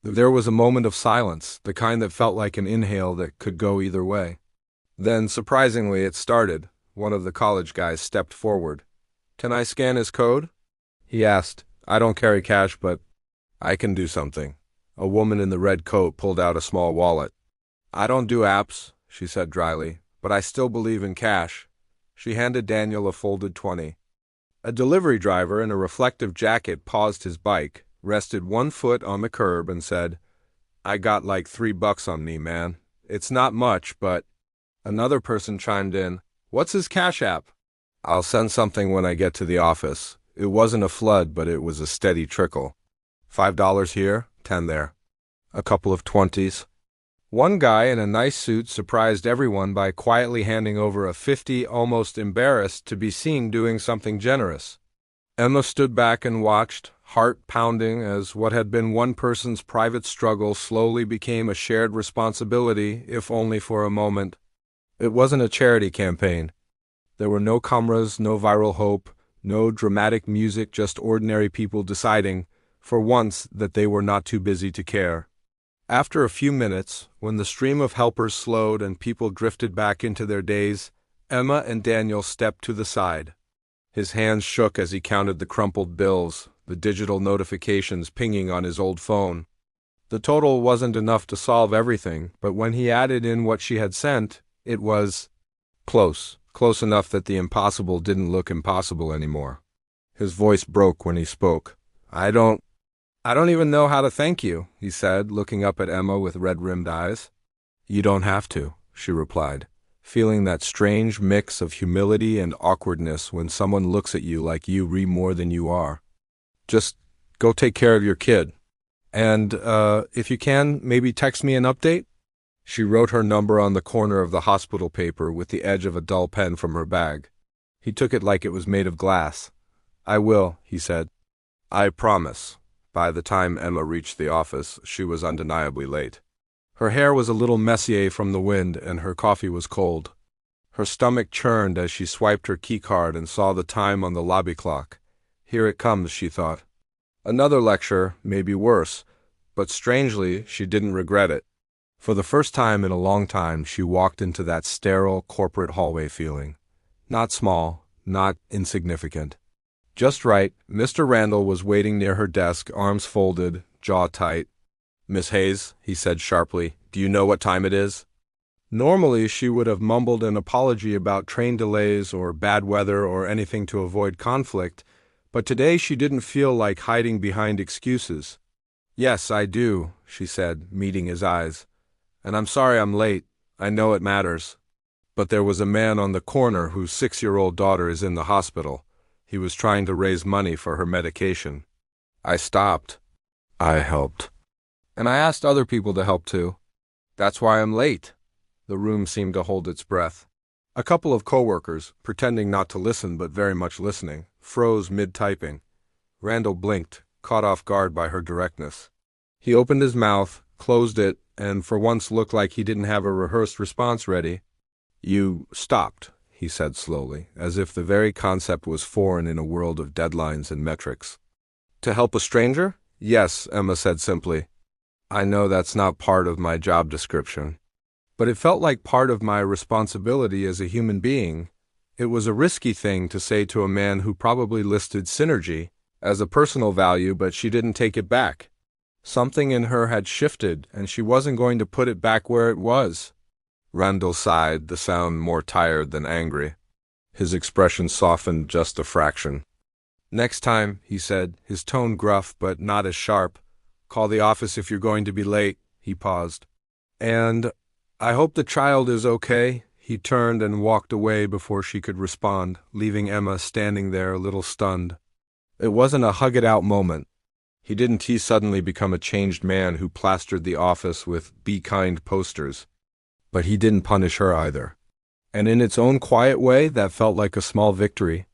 There was a moment of silence, the kind that felt like an inhale that could go either way. Then, surprisingly, it started. One of the college guys stepped forward. "Can I scan his code?" he asked. "I don't carry cash, but I can do something." A woman in the red coat pulled out a small wallet. "I don't do apps," she said dryly, "but I still believe in cash." She handed Daniel a folded 20. A delivery driver in a reflective jacket paused his bike, rested one foot on the curb, and said, "I got like $3 on me, man. It's not much, but—" Another person chimed in, "What's his Cash App?" "I'll send something when I get to the office." It wasn't a flood, but it was a steady trickle. $5 here, 10 there. A couple of 20s. One guy in a nice suit surprised everyone by quietly handing over a 50, almost embarrassed to be seen doing something generous. Emma stood back and watched, heart pounding, as what had been one person's private struggle slowly became a shared responsibility, if only for a moment. It wasn't a charity campaign. There were no cameras, no viral hope, no dramatic music, just ordinary people deciding, for once, that they were not too busy to care. After a few minutes, when the stream of helpers slowed and people drifted back into their days, Emma and Daniel stepped to the side. His hands shook as he counted the crumpled bills, the digital notifications pinging on his old phone. The total wasn't enough to solve everything, but when he added in what she had sent, it was close enough that the impossible didn't look impossible anymore. His voice broke when he spoke. I don't even know how to thank you," he said, looking up at Emma with red-rimmed eyes. "You don't have to," she replied, feeling that strange mix of humility and awkwardness when someone looks at you like you more than you are. "Just go take care of your kid. And, if you can, maybe text me an update?" She wrote her number on the corner of the hospital paper with the edge of a dull pen from her bag. He took it like it was made of glass. "I will," he said. "I promise." By the time Emma reached the office, she was undeniably late. Her hair was a little messier from the wind, and her coffee was cold. Her stomach churned as she swiped her keycard and saw the time on the lobby clock. Here it comes, she thought. Another lecture, maybe worse, but strangely, she didn't regret it. For the first time in a long time, she walked into that sterile corporate hallway feeling. Not small, not insignificant. Just right. Mr. Randall was waiting near her desk, arms folded, jaw tight. "Miss Hayes," he said sharply, "do you know what time it is?" Normally, she would have mumbled an apology about train delays or bad weather or anything to avoid conflict, but today she didn't feel like hiding behind excuses. "Yes, I do," she said, meeting his eyes. "And I'm sorry I'm late. I know it matters. But there was a man on the corner whose 6-year-old daughter is in the hospital. He was trying to raise money for her medication. I stopped. I helped. And I asked other people to help too. That's why I'm late." The room seemed to hold its breath. A couple of coworkers, pretending not to listen but very much listening, froze mid-typing. Randall blinked, caught off guard by her directness. He opened his mouth, closed it, and for once looked like he didn't have a rehearsed response ready. "You stopped," he said slowly, as if the very concept was foreign in a world of deadlines and metrics. "To help a stranger?" "Yes," Emma said simply. "I know that's not part of my job description. But it felt like part of my responsibility as a human being. It was a risky thing to say to a man who probably listed synergy as a personal value, but she didn't take it back. Something in her had shifted, and she wasn't going to put it back where it was. Randall sighed, the sound more tired than angry. His expression softened just a fraction. "Next time," he said, his tone gruff but not as sharp. "Call the office if you're going to be late." He paused. "And I hope the child is okay." He turned and walked away before she could respond, leaving Emma standing there a little stunned. It wasn't a hug-it-out moment. He didn't suddenly become a changed man who plastered the office with "Be Kind" posters. But he didn't punish her either. And in its own quiet way, that felt like a small victory.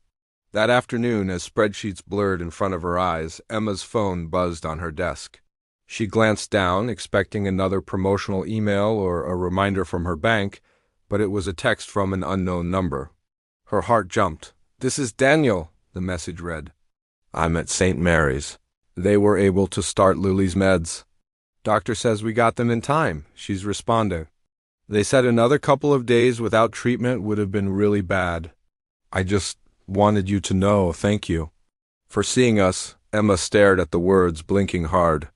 That afternoon, as spreadsheets blurred in front of her eyes, Emma's phone buzzed on her desk. She glanced down, expecting another promotional email or a reminder from her bank, but it was a text from an unknown number. Her heart jumped. "This is Daniel," the message read. "I'm at St. Mary's. They were able to start Lily's meds." Doctor says we got them in time, she's responding. They said another couple of days without treatment would have been really bad. I just wanted you to know, thank you. For seeing us, Emma stared at the words, blinking hard.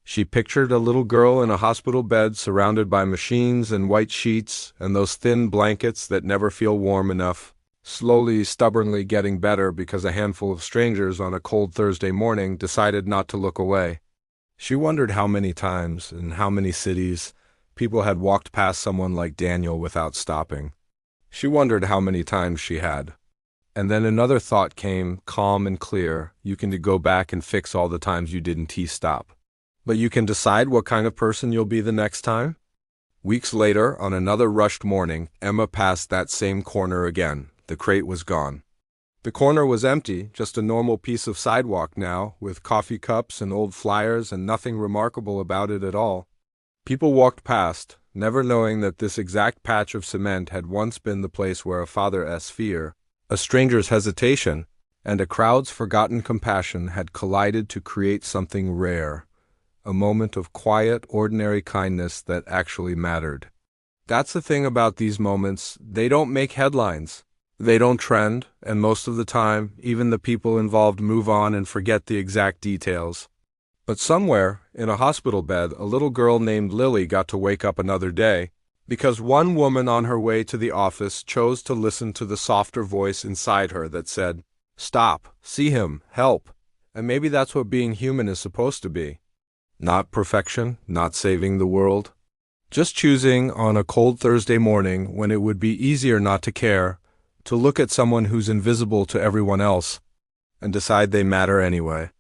She pictured a little girl in a hospital bed surrounded by machines and white sheets and those thin blankets that never feel warm enough, slowly, stubbornly getting better because a handful of strangers on a cold Thursday morning decided not to look away. She wondered how many times, in how many cities, people had walked past someone like Daniel without stopping. She wondered how many times she had. And then another thought came, calm and clear. You can go back and fix all the times you didn't stop. But you can decide what kind of person you'll be the next time? Weeks later, on another rushed morning, Emma passed that same corner again. The crate was gone. The corner was empty, just a normal piece of sidewalk now, with coffee cups and old flyers and nothing remarkable about it at all. People walked past, never knowing that this exact patch of cement had once been the place where a father's fear, a stranger's hesitation, and a crowd's forgotten compassion had collided to create something rare, a moment of quiet, ordinary kindness that actually mattered. That's the thing about these moments, they don't make headlines. They don't trend, and most of the time, even the people involved move on and forget the exact details. But somewhere, in a hospital bed, a little girl named Lily got to wake up another day, because one woman on her way to the office chose to listen to the softer voice inside her that said, "Stop, see him, help." And maybe that's what being human is supposed to be. Not perfection, not saving the world. Just choosing, on a cold Thursday morning when it would be easier not to care, to look at someone who's invisible to everyone else, and decide they matter anyway.